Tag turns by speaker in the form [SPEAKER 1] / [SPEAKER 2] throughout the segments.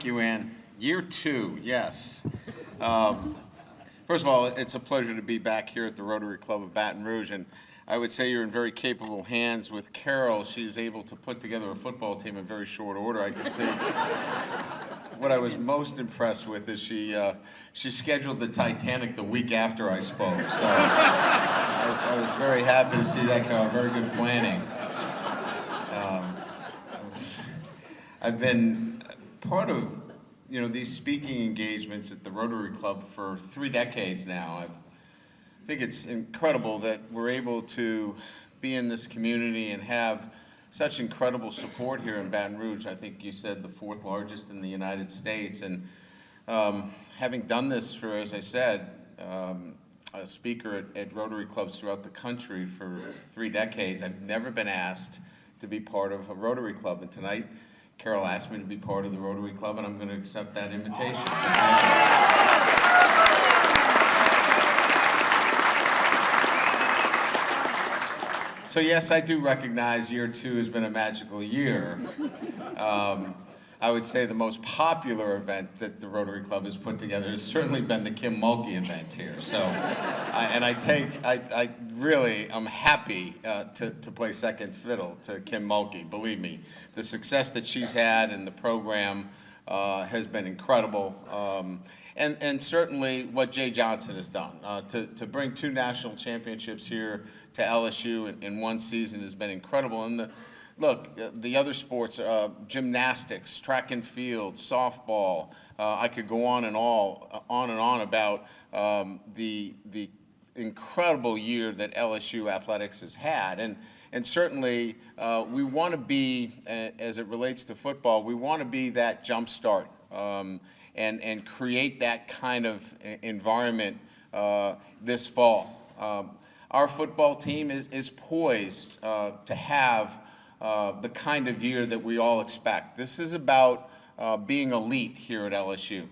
[SPEAKER 1] Thank you, Ann. Year 2, yes. First of all, it's a pleasure to be back here at the Rotary Club of Baton Rouge, and I would say you're in very capable hands with Carol. She's able to put together a football team in very short order, I can see. What I was most impressed with is she scheduled the Titanic the week after I spoke, so I was very happy to see that, Carol. Very good planning. I've been part of these speaking engagements at the Rotary Club for 3 decades now. I think it's incredible that we're able to be in this community and have such incredible support here in Baton Rouge. I think you said the 4th largest in the United States. And having done this for, as I said, a speaker at Rotary clubs throughout the country for 3 decades, I've never been asked to be part of a Rotary club. And tonight, Carol asked me to be part of the Rotary Club, and I'm going to accept that invitation. So yes, I do recognize year 2 has been a magical year. I would say the most popular event that the Rotary Club has put together has certainly been the Kim Mulkey event here. So, I really am happy to play second fiddle to Kim Mulkey. Believe me, the success that she's had in the program has been incredible. And certainly what Jay Johnson has done. To bring 2 national championships here to LSU in 1 season has been incredible. And look, the other sports, gymnastics, track and field, softball, I could go on and on about the incredible year that LSU athletics has had. And certainly we want to be, as it relates to football, we want to be that jump start and create that kind of environment this fall. Our football team is poised to have the kind of year that we all expect. This is about being elite here at LSU,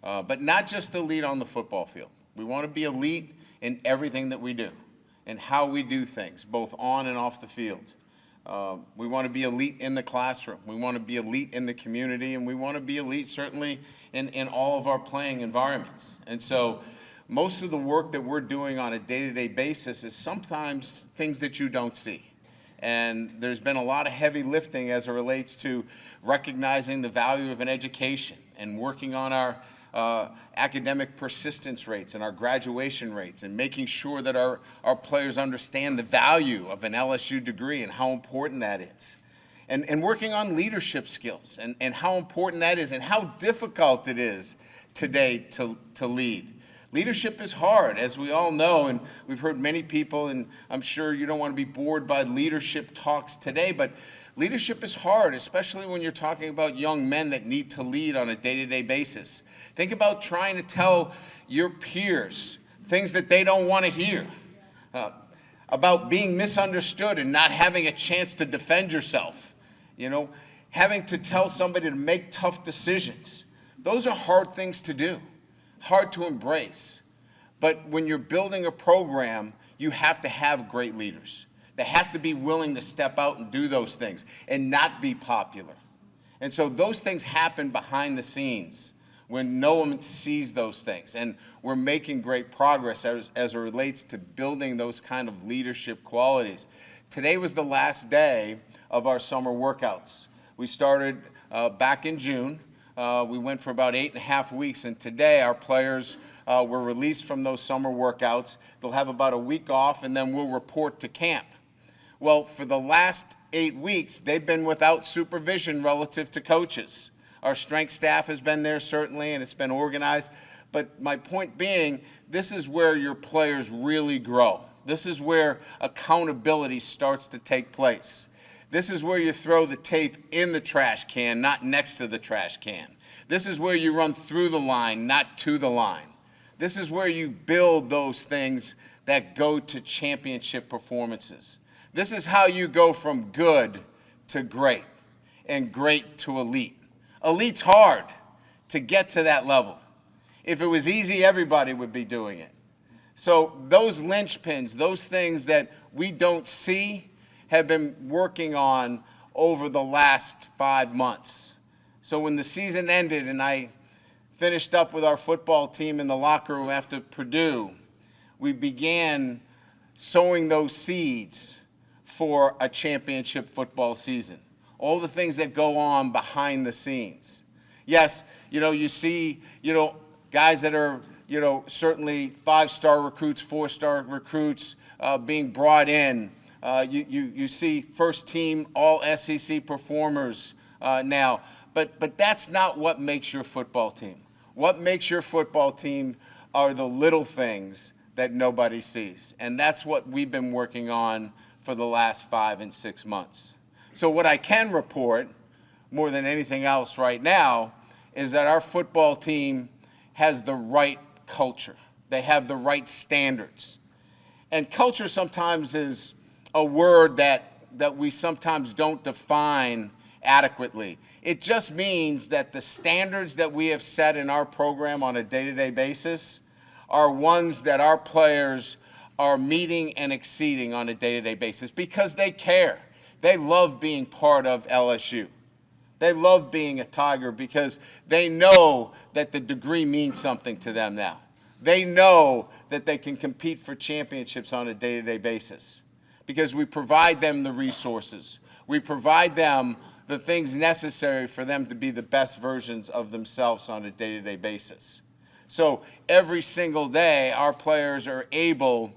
[SPEAKER 1] but not just elite on the football field. We want to be elite in everything that we do and how we do things, both on and off the field. We want to be elite in the classroom. We want to be elite in the community, and we want to be elite certainly in all of our playing environments. And so most of the work that we're doing on a day-to-day basis is sometimes things that you don't see. And there's been a lot of heavy lifting as it relates to recognizing the value of an education and working on our academic persistence rates and our graduation rates and making sure that our players understand the value of an LSU degree and how important that is. And working on leadership skills and how important that is and how difficult it is today to lead. Leadership is hard, as we all know, and we've heard many people, and I'm sure you don't want to be bored by leadership talks today, but leadership is hard, especially when you're talking about young men that need to lead on a day-to-day basis. Think about trying to tell your peers things that they don't want to hear, about being misunderstood and not having a chance to defend yourself, having to tell somebody to make tough decisions. Those are hard things to do. Hard to embrace. But when you're building a program, you have to have great leaders. They have to be willing to step out and do those things and not be popular. And so those things happen behind the scenes when no one sees those things. And we're making great progress as it relates to building those kind of leadership qualities. Today was the last day of our summer workouts. We started back in June. We went for about 8.5 weeks, and today our players were released from those summer workouts. They'll have about a week off, and then we'll report to camp. Well, for the last 8 weeks, they've been without supervision relative to coaches. Our strength staff has been there, certainly, and it's been organized. But my point being, this is where your players really grow. This is where accountability starts to take place. This is where you throw the tape in the trash can, not next to the trash can. This is where you run through the line, not to the line. This is where you build those things that go to championship performances. This is how you go from good to great and great to elite. Elite's hard to get to that level. If it was easy, everybody would be doing it. So those linchpins, those things that we don't see, have been working on over the last 5 months. So when the season ended and I finished up with our football team in the locker room after Purdue, we began sowing those seeds for a championship football season. All the things that go on behind the scenes. Yes, you see, guys that are, certainly 5-star recruits, 4-star recruits being brought in. You see first team all SEC performers now. But that's not what makes your football team. What makes your football team are the little things that nobody sees. And that's what we've been working on for the last 5 and 6 months. So what I can report, more than anything else right now, is that our football team has the right culture. They have the right standards. And culture sometimes is a word that we sometimes don't define adequately. It just means that the standards that we have set in our program on a day-to-day basis are ones that our players are meeting and exceeding on a day-to-day basis because they care. They love being part of LSU. They love being a Tiger because they know that the degree means something to them now. They know that they can compete for championships on a day-to-day basis because we provide them the resources. We provide them the things necessary for them to be the best versions of themselves on a day-to-day basis. So every single day, our players are able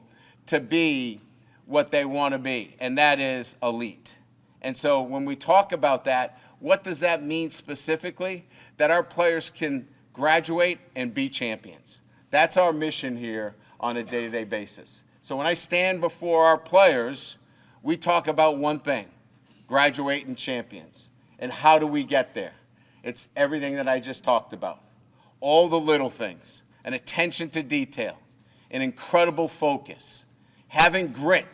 [SPEAKER 1] to be what they want to be, and that is elite. And so when we talk about that, what does that mean specifically? That our players can graduate and be champions. That's our mission here on a day-to-day basis. So when I stand before our players, we talk about one thing: graduating champions. And how do we get there? It's everything that I just talked about. All the little things, an attention to detail, an incredible focus, having grit.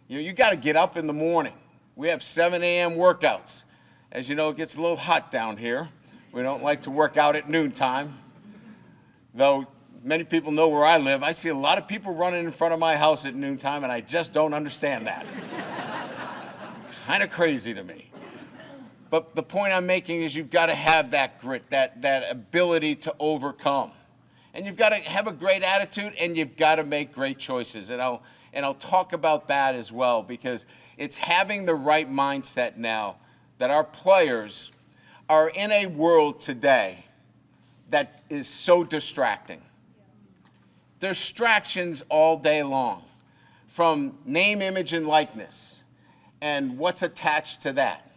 [SPEAKER 1] You got to get up in the morning. We have 7 a.m. workouts. As you know, it gets a little hot down here. We don't like to work out at noontime. Though many people know where I live, I see a lot of people running in front of my house at noontime, and I just don't understand that. Kind of crazy to me. But the point I'm making is you've got to have that grit, that ability to overcome. And you've got to have a great attitude, and you've got to make great choices. And I'll talk about that as well, because it's having the right mindset now that our players are in a world today that is so distracting. There's distractions all day long, from name, image, and likeness, and what's attached to that,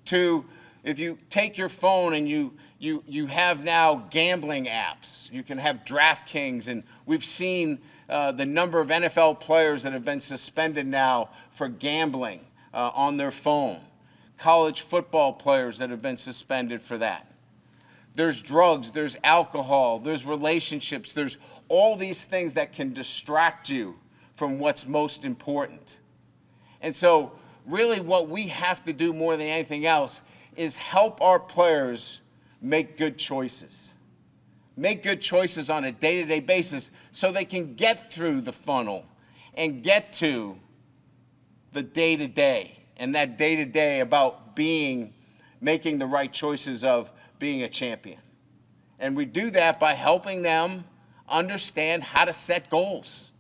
[SPEAKER 1] to if you take your phone and you have now gambling apps. You can have DraftKings, and we've seen the number of NFL players that have been suspended now for gambling on their phone. College football players that have been suspended for that. There's drugs, there's alcohol, there's relationships, there's all these things that can distract you from what's most important. And so really what we have to do more than anything else is help our players make good choices. Make good choices on a day-to-day basis so they can get through the funnel and get to the day-to-day. And that day-to-day about making the right choices of being a champion. And we do that by helping them understand how to set goals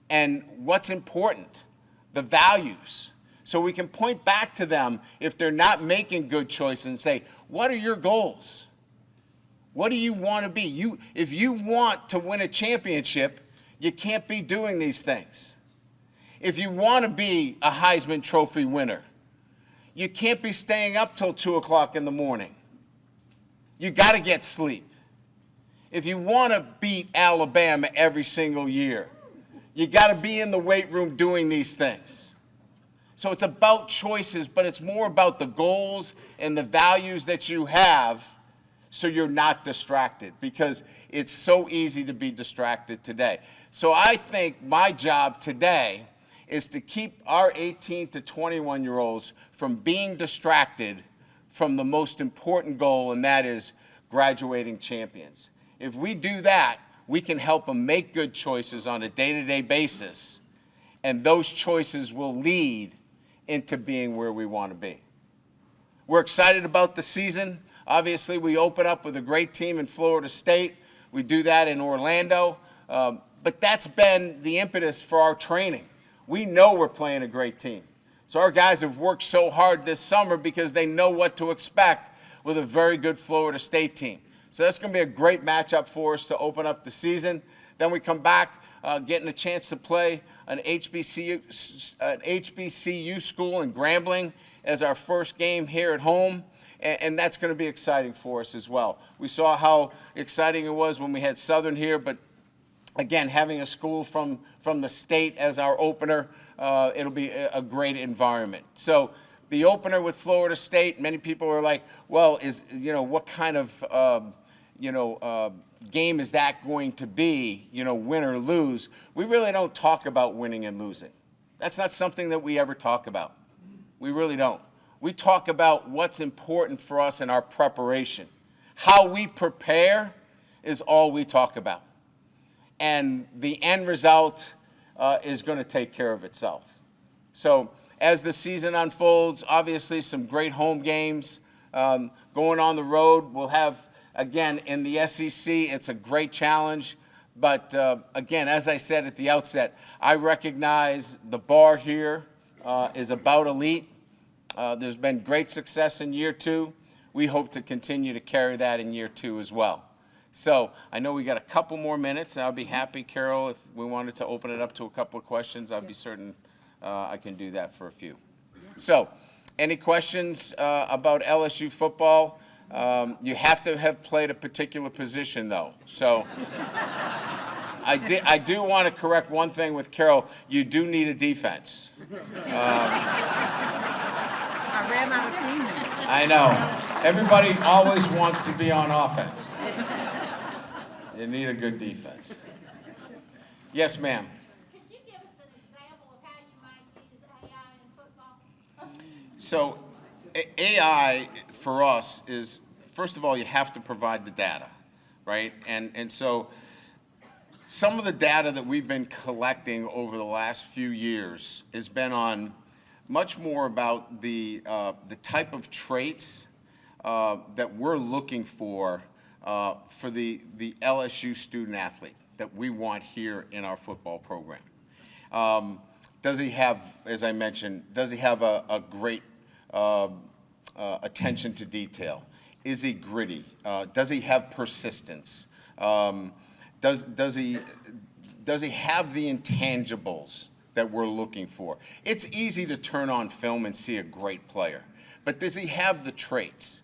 [SPEAKER 1] and what's important, the values. So we can point back to them if they're not making good choices and say, what are your goals? What do you want to be? If you want to win a championship, you can't be doing these things. If you want to be a Heisman Trophy winner, you can't be staying up till 2 o'clock in the morning. You got to get sleep. If you want to beat Alabama every single year, you got to be in the weight room doing these things. So it's about choices, but it's more about the goals and the values that you have so you're not distracted, because it's so easy to be distracted today. So I think my job today is to keep our 18 to 21-year-olds from being distracted from the most important goal, and that is graduating champions. If we do that, we can help them make good choices on a day-to-day basis, and those choices will lead into being where we want to be. We're excited about the season. Obviously, we open up with a great team in Florida State. We do that in Orlando. But that's been the impetus for our training. We know we're playing a great team. So our guys have worked so hard this summer because they know what to expect with a very good Florida State team. So that's going to be a great matchup for us to open up the season. Then we come back getting a chance to play an HBCU school in Grambling as our first game here at home. And that's going to be exciting for us as well. We saw how exciting it was when we had Southern here, but again, having a school from the state as our opener, it'll be a great environment. So the opener with Florida State, many people are like, well, what kind of, game is that going to be, win or lose? We really don't talk about winning and losing. That's not something that we ever talk about. We really don't. We talk about what's important for us in our preparation. How we prepare is all we talk about. And the end result is going to take care of itself. So as the season unfolds, obviously some great home games. Going on the road, we'll have, again, in the SEC, it's a great challenge. But again, as I said at the outset, I recognize the bar here is about elite. There's been great success in year 2. We hope to continue to carry that in year 2 as well. So I know we got a couple more minutes, and I'll be happy, Carol, if we wanted to open it up to a couple of questions, I'd be certain I can do that for a few. So any questions about LSU football? You have to have played a particular position, though. So I do want to correct one thing with Carol. You do need a defense.
[SPEAKER 2] I ran out of team.
[SPEAKER 1] I know. Everybody always wants to be on offense. You need a good defense. Yes, ma'am.
[SPEAKER 3] Could you give us an example of how you might use AI in football?
[SPEAKER 1] So AI for us is, first of all, you have to provide the data, right? And so some of the data that we've been collecting over the last few years has been on much more about the type of traits that we're looking for the LSU student athlete that we want here in our football program. Does he have, as I mentioned, does he have a great attention to detail? Is he gritty? Does he have persistence? Does he have the intangibles that we're looking for? It's easy to turn on film and see a great player, but does he have the traits?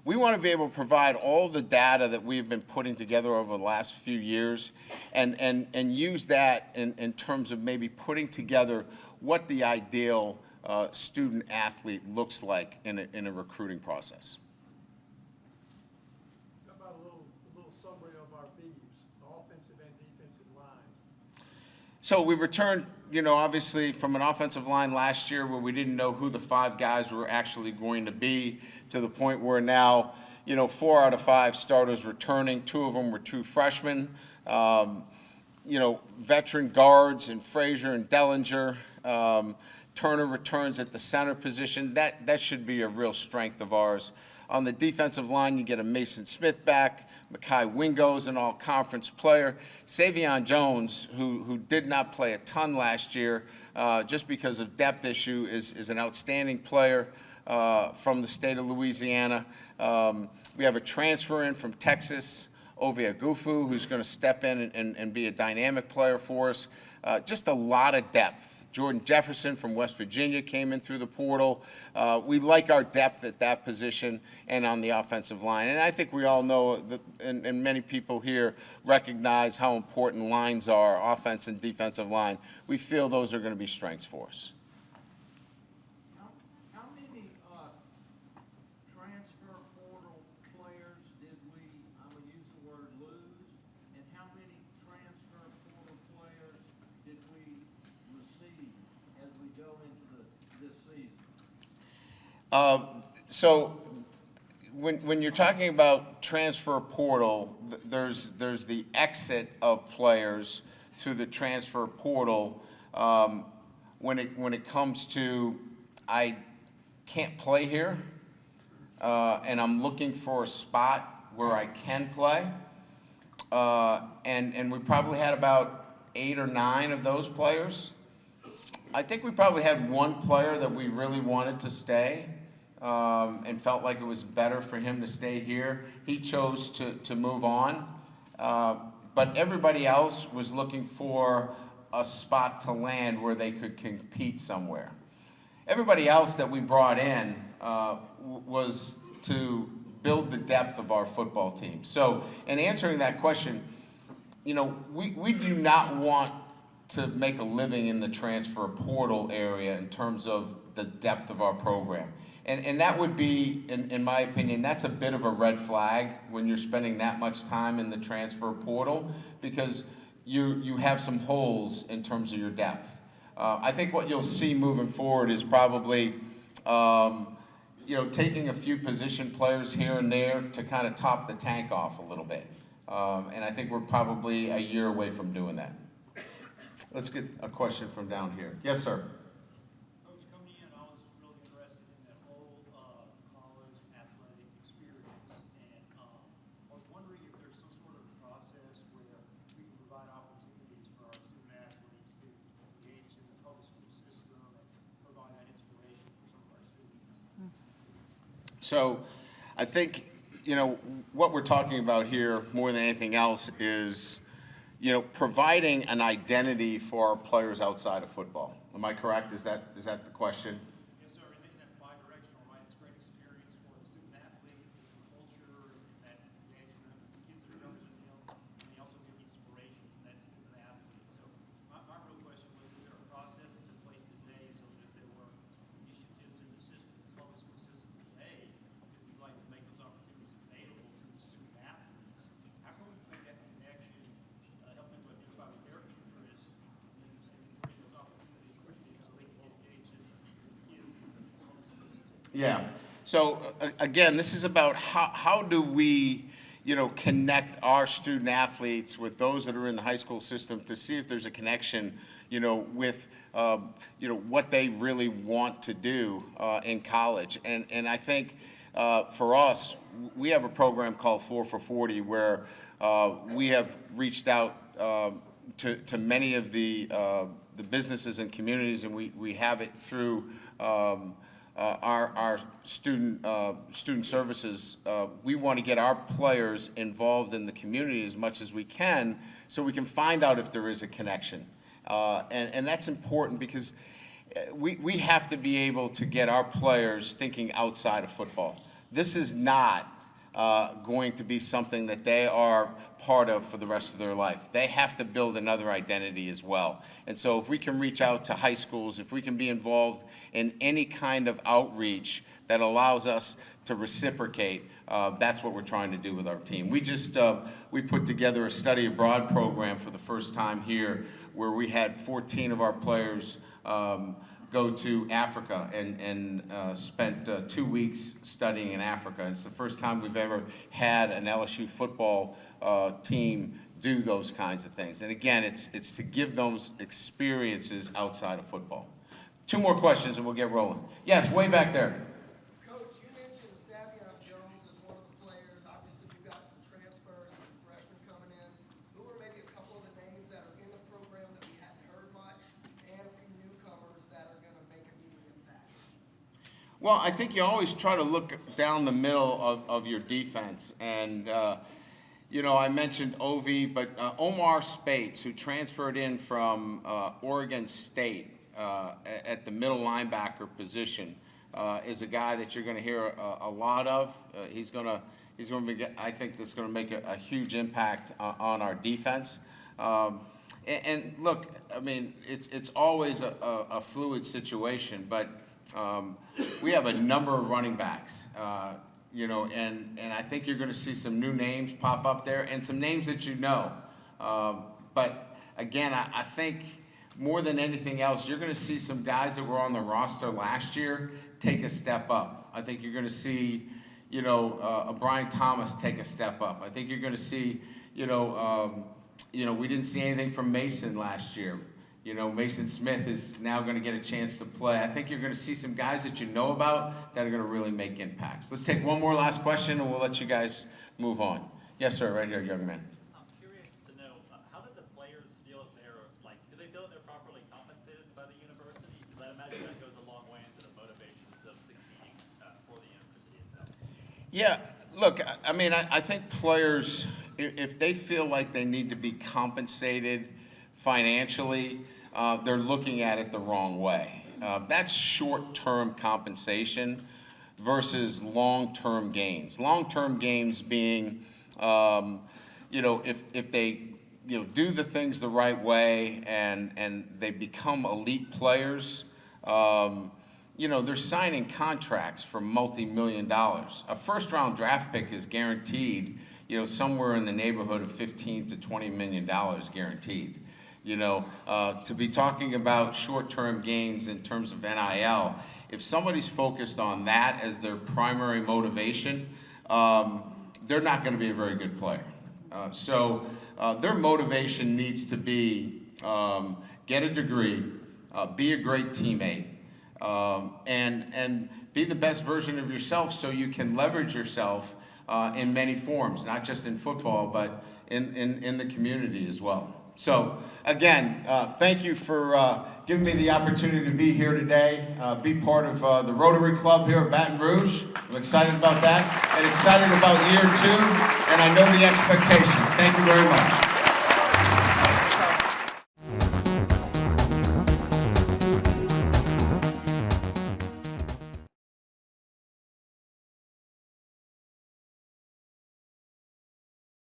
[SPEAKER 1] We want to be able to provide all the data that we've been putting together over the last few years and use that in terms of maybe putting together what the ideal student athlete looks like in a recruiting process.
[SPEAKER 4] How about a little summary of our Bs, the offensive and defensive line?
[SPEAKER 1] So we returned, obviously from an offensive line last year where we didn't know who the 5 guys were actually going to be, to the point where now, 4 out of 5 starters returning. 2 of them were true freshmen. Veteran guards and Frazier and Dellinger. Turner returns at the center position. That should be a real strength of ours. On the defensive line, you get a Mason Smith back. Mekhi Wingo's an all-conference player. Savion Jones, who did not play a ton last year just because of depth issue, is an outstanding player from the state of Louisiana. We have a transfer in from Texas, Ovie Agufu, who's going to step in and be a dynamic player for us. Just a lot of depth. Jordan Jefferson from West Virginia came in through the portal. We like our depth at that position and on the offensive line. And I think we all know, and many people here recognize how important lines are, offense and defensive line. We feel those are going to be strengths for us.
[SPEAKER 5] How many transfer portal players did we, I would use the word lose, and how many transfer portal players did we receive as we go into this season?
[SPEAKER 1] So when you're talking about transfer portal, there's the exit of players through the transfer portal. When it comes to I can't play here, and I'm looking for a spot where I can play. And we probably had about 8 or 9 of those players. I think we probably had one player that we really wanted to stay, and felt like it was better for him to stay here. He chose to move on. But everybody else was looking for a spot to land where they could compete somewhere. Everybody else that we brought in was to build the depth of our football team. So in answering that question, you know, we do not want to make a living in the transfer portal area in terms of the depth of our program. And that would be, in my opinion, that's a bit of a red flag when you're spending that much time in the transfer portal, because you have some holes in terms of your depth. I think what you'll see moving forward is probably, you know, taking a few position players here and there to kind of top the tank off a little bit. And I think we're probably a year away from doing that. Let's get a question from down here. Yes, sir.
[SPEAKER 6] Coach, coming in, I was really interested in that whole college athletic experience, and I was wondering if there's some sort of process where we can provide opportunities for our student athletes to engage in the public school system and provide that inspiration for some of our students.
[SPEAKER 1] So I think, you know, what we're talking about here more than anything else is, you know, providing an identity for our players outside of football. Am I correct? Is that the question?
[SPEAKER 6] Yes, sir, and then that bi-directional, right? It's a great experience for the student athlete, the culture, and that engagement, the kids that are younger than them, and they also get inspiration from that student athlete. So my real question was, is there a process that's in place today so that if there were initiatives in the system, the public school system today, if you'd like to make those opportunities available to the student athletes, how can we make that connection, help them to identify with their interests, and bring those opportunities quickly so they can get engaged in the kids in the public school system?
[SPEAKER 1] Yeah. So again, this is about how do we, you know, connect our student athletes with those that are in the high school system to see if there's a connection, you know, with, you know, what they really want to do in college. And I think for us, we have a program called 4 for 40 where we have reached out to many of the businesses and communities, and we have it through our student services. We want to get our players involved in the community as much as we can, so we can find out if there is a connection, and that's important because we have to be able to get our players thinking outside of football. This is not going to be something that they are part of for the rest of their life. They have to build another identity as well. And so if we can reach out to high schools, if we can be involved in any kind of outreach that allows us to reciprocate, that's what we're trying to do with our team. We just, we put together a study abroad program for the first time here where we had 14 of our players go to Africa and spent 2 weeks studying in Africa. It's the first time we've ever had an LSU football team do those kinds of things. And again, it's to give those experiences outside of football. 2 more questions and we'll get rolling. Yes, way back there.
[SPEAKER 7] Coach, you mentioned Savion Jones as one of the players. Obviously, you've got some transfers and some freshmen coming in. Who are maybe a couple of the names that are in the program that we hadn't heard much, and a few newcomers that are going to make an immediate impact?
[SPEAKER 1] Well, I think you always try to look down the middle of your defense. And, you know, I mentioned Ovi, but Omar Spates, who transferred in from Oregon State at the middle linebacker position, is a guy that you're going to hear a lot of. He's going to be, I think that's going to make a huge impact on our defense. And look, I mean, it's always a fluid situation, but we have a number of running backs, you know, and I think you're going to see some new names pop up there and some names that you know. But again, I think more than anything else, you're going to see some guys that were on the roster last year take a step up. I think you're going to see, you know, a Brian Thomas take a step up. I think you're going to see, we didn't see anything from Mason last year. You know, Mason Smith is now going to get a chance to play. I think you're going to see some guys that you know about that are going to really make impacts. Let's take one more last question, and we'll let you guys move on. Yes, sir, right here, young man.
[SPEAKER 8] I'm curious to know, how did the players feel that they're, like, do they feel that they're properly compensated by the university? Because I imagine that goes a long way into the motivations of succeeding for the university itself.
[SPEAKER 1] Yeah, look, I mean, I think players, if they feel like they need to be compensated financially, they're looking at it the wrong way. That's short-term compensation versus long-term gains. Long-term gains being, you know, if they, you know, do the things the right way and they become elite players, you know, they're signing contracts for multi-million dollars. A first-round draft pick is guaranteed, you know, somewhere in the neighborhood of $15 to $20 million guaranteed. You know, to be talking about short-term gains in terms of NIL, if somebody's focused on that as their primary motivation, they're not going to be a very good player. So their motivation needs to be get a degree, be a great teammate, and be the best version of yourself so you can leverage yourself in many forms, not just in football, but in the community as well. So again, thank you for giving me the opportunity to be here today, be part of the Rotary Club here at Baton Rouge. I'm excited about that and excited about year 2, and I know the expectations. Thank you very much.